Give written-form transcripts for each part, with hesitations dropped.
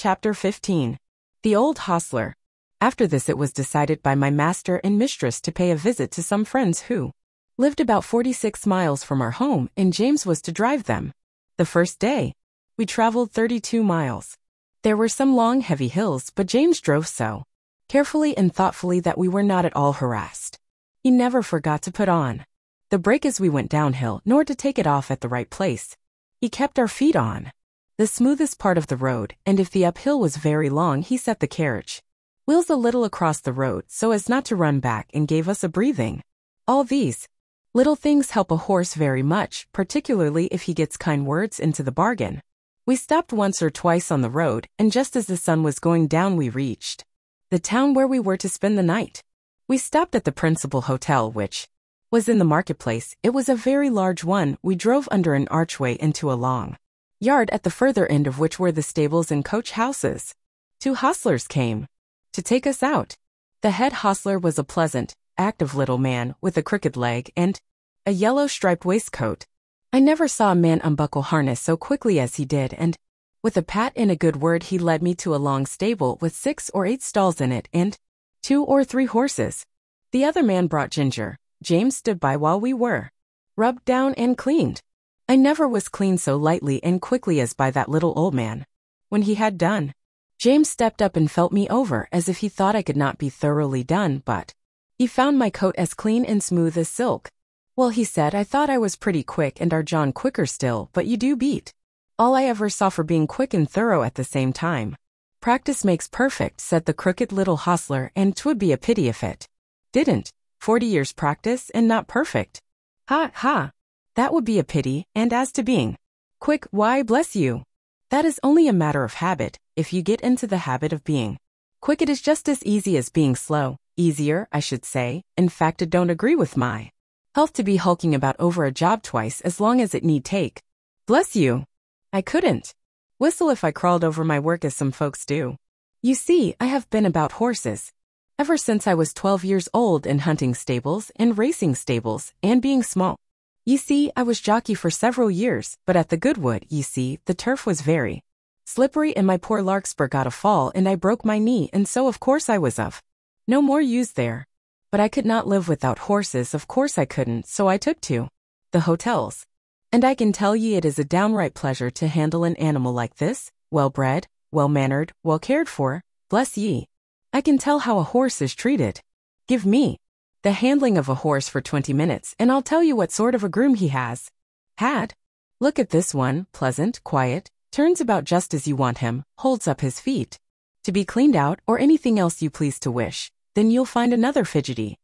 Chapter 15. The Old Hostler. After this it was decided by my master and mistress to pay a visit to some friends who lived about 46 miles from our home, and James was to drive them. The first day, we traveled 32 miles. There were some long, heavy hills, but James drove so carefully and thoughtfully that we were not at all harassed. He never forgot to put on the brake as we went downhill, nor to take it off at the right place. He kept our feet on the smoothest part of the road, and if the uphill was very long, he set the carriage wheels a little across the road so as not to run back, and gave us a breathing. All these little things help a horse very much, particularly if he gets kind words into the bargain. We stopped once or twice on the road, and just as the sun was going down we reached the town where we were to spend the night. We stopped at the principal hotel, which was in the marketplace. It was a very large one. We drove under an archway into a long yard, at the further end of which were the stables and coach houses. 2 hostlers came to take us out. The head hostler was a pleasant, active little man with a crooked leg and a yellow striped waistcoat. I never saw a man unbuckle harness so quickly as he did, and with a pat and a good word he led me to a long stable with 6 or 8 stalls in it and 2 or 3 horses. The other man brought ginger. James stood by while we were rubbed down and cleaned. I never was cleaned so lightly and quickly as by that little old man. When he had done, James stepped up and felt me over as if he thought I could not be thoroughly done, but he found my coat as clean and smooth as silk. Well, he said, I thought I was pretty quick, and our John quicker still, but you do beat all I ever saw for being quick and thorough at the same time. Practice makes perfect, said the crooked little hostler, and 'twould be a pity if it didn't. 40 years practice and not perfect. Ha, ha. That would be a pity, and as to being quick, why, bless you, that is only a matter of habit. If you get into the habit of being quick, it is just as easy as being slow. Easier, I should say. In fact, it don't agree with my health to be hulking about over a job twice as long as it need take. Bless you. I couldn't whistle if I crawled over my work as some folks do. You see, I have been about horses ever since I was 12 years old, in hunting stables and racing stables, and being small. You see, I was jockey for several years, but at the Goodwood, you see, the turf was very slippery and my poor Larkspur got a fall and I broke my knee, and so of course I was of no more use there. But I could not live without horses, of course I couldn't, so I took to the hotels. And I can tell ye it is a downright pleasure to handle an animal like this, well-bred, well-mannered, well-cared for. Bless ye, I can tell how a horse is treated. Give me the handling of a horse for 20 minutes, and I'll tell you what sort of a groom he has had. Look at this one, pleasant, quiet, turns about just as you want him, holds up his feet to be cleaned out, or anything else you please to wish. Then you'll find another fidgety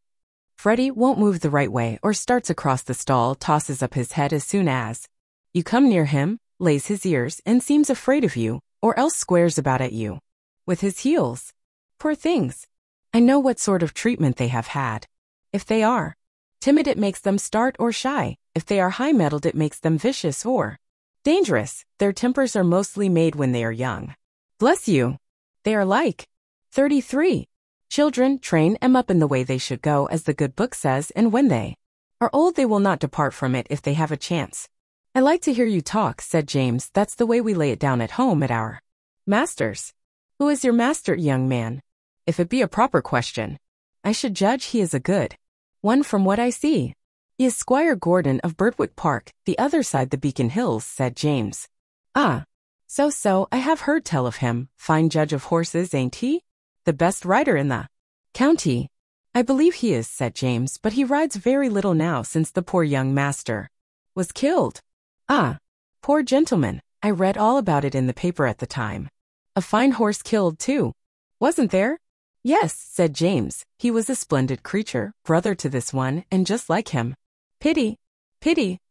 Freddie won't move the right way, or starts across the stall, tosses up his head as soon as you come near him, lays his ears, and seems afraid of you, or else squares about at you with his heels. Poor things. I know what sort of treatment they have had. If they are timid, it makes them start or shy. If they are high-mettled, it makes them vicious or dangerous. Their tempers are mostly made when they are young. Bless you. They are like 33 children. Train them up in the way they should go, as the good book says, and when they are old they will not depart from it if they have a chance. I like to hear you talk, said James. That's the way we lay it down at home at our master's. Who is your master, young man? If it be a proper question, I should judge he is a good one from what I see. He is Squire Gordon of Birtwick Park, the other side the Beacon Hills, said James. Ah, so, I have heard tell of him. Fine judge of horses, ain't he? The best rider in the county. I believe he is, said James, but he rides very little now since the poor young master was killed. Ah, poor gentleman. I read all about it in the paper at the time. A fine horse killed, too, wasn't there? Yes, said James. He was a splendid creature, brother to this one, and just like him. Pity,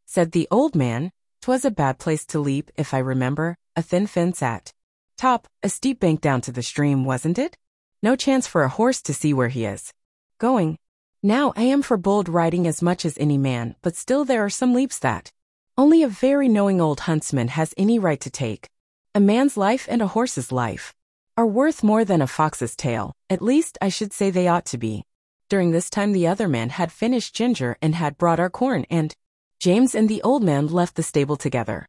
said the old man. 'Twas a bad place to leap, if I remember. A thin fence at top, a steep bank down to the stream, wasn't it? No chance for a horse to see where he is going. Now, I am for bold riding as much as any man, but still there are some leaps that only a very knowing old huntsman has any right to take. A man's life and a horse's life are worth more than a fox's tail. At least, I should say they ought to be. During this time the other man had finished ginger and had brought our corn, and James and the old man left the stable together.